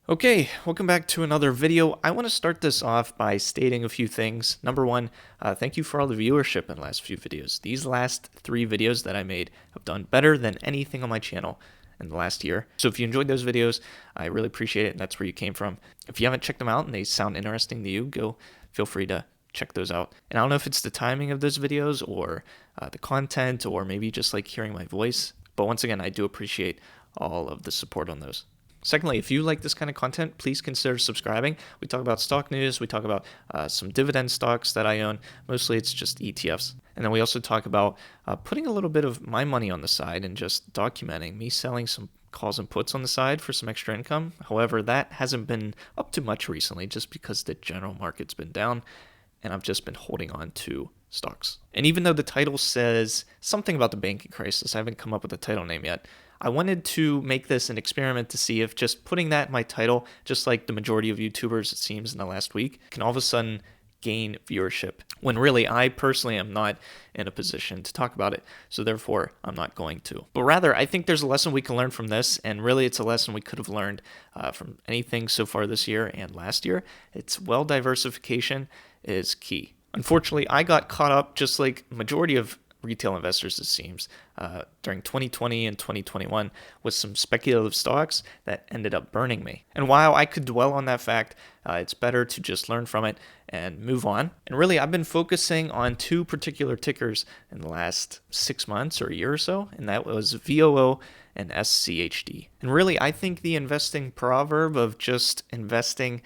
Okay, welcome back to another video. I want to start this off by stating a few things. Number one, thank you for all the viewership in the last few videos. These last 3 videos that I made have done better than anything on my channel in the last year. So if you enjoyed those videos, I really appreciate it, and that's where you came from. If you haven't checked them out and they sound interesting to you, feel free to check those out. And I don't know if it's the timing of those videos or the content or maybe just like hearing my voice. But once again, I do appreciate all of the support on those. Secondly, if you like this kind of content, please consider subscribing. We talk about stock news. We talk about some dividend stocks that I own. Mostly it's just ETFs. And then we also talk about putting a little bit of my money on the side and just documenting me selling some calls and puts on the side for some extra income. However, that hasn't been up to much recently just because the general market's been down and I've just been holding on to stocks. And even though the title says something about the banking crisis, I haven't come up with a title name yet. I wanted to make this an experiment to see if just putting that in my title, just like the majority of YouTubers, it seems, in the last week, can all of a sudden gain viewership, when really I personally am not in a position to talk about it, so therefore I'm not going to. But rather, I think there's a lesson we can learn from this, and really it's a lesson we could have learned from anything so far this year and last year. It's diversification is key. Unfortunately, I got caught up, just like majority of retail investors, it seems, during 2020 and 2021 with some speculative stocks that ended up burning me. And while I could dwell on that fact, it's better to just learn from it and move on. And really, I've been focusing on 2 particular tickers in the last 6 months or a year or so, and that was VOO and SCHD. And really, I think the investing proverb of just investing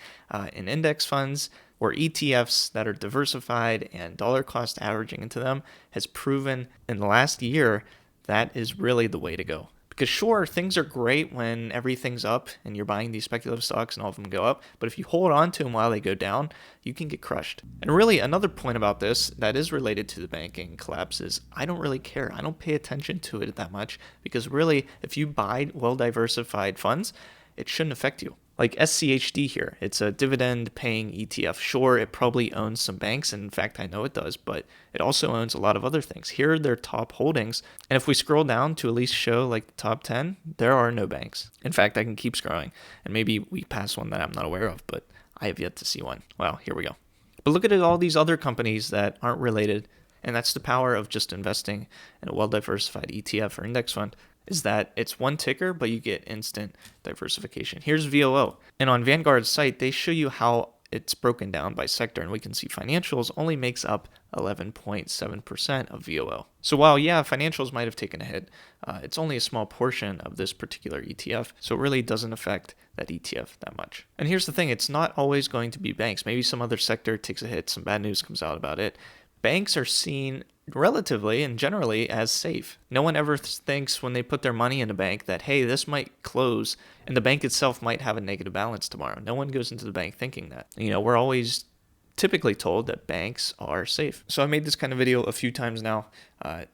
in index funds or ETFs that are diversified and dollar cost averaging into them has proven in the last year that is really the way to go. Because sure, things are great when everything's up and you're buying these speculative stocks and all of them go up, but if you hold on to them while they go down, you can get crushed. And really, another point about this that is related to the banking collapse is I don't really care. I don't pay attention to it that much because really, if you buy well-diversified funds, it shouldn't affect you. Like SCHD here, it's a dividend paying ETF. Sure, it probably owns some banks, and in fact, I know it does, but it also owns a lot of other things. Here are their top holdings, and if we scroll down to at least show like the top 10, there are no banks. In fact, I can keep scrolling, and maybe we pass one that I'm not aware of, but I have yet to see one. Well, here we go. But look at all these other companies that aren't related, and that's the power of just investing in a well-diversified ETF or index fund, is that it's one ticker, but you get instant diversification. Here's VOO. And on Vanguard's site, they show you how it's broken down by sector. And we can see financials only makes up 11.7% of VOO. So while, yeah, financials might have taken a hit, it's only a small portion of this particular ETF. So it really doesn't affect that ETF that much. And here's the thing, it's not always going to be banks. Maybe some other sector takes a hit, some bad news comes out about it. Banks are seen relatively and generally as safe. No one ever thinks when they put their money in a bank that, hey, this might close and the bank itself might have a negative balance tomorrow. No one goes into the bank thinking that. We're always typically told that banks are safe. So I made this kind of video a few times now.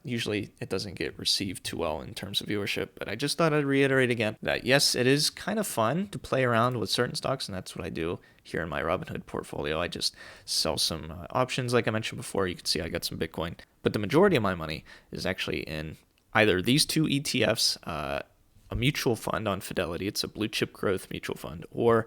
Usually it doesn't get received too well in terms of viewership, but I just thought I'd reiterate again that yes, it is kind of fun to play around with certain stocks, and that's what I do here in my Robinhood portfolio. I just sell some options like I mentioned before. You can see I got some Bitcoin, but the majority of my money is actually in either these 2 ETFs, a mutual fund on Fidelity, it's a blue chip growth mutual fund, or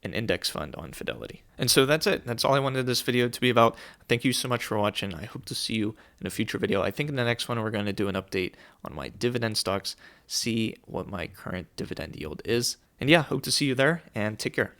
an index fund on Fidelity. And so that's it. That's all I wanted this video to be about. Thank you so much for watching. I hope to see you in a future video. I think in the next one, we're going to do an update on my dividend stocks, see what my current dividend yield is. And yeah, hope to see you there, and take care.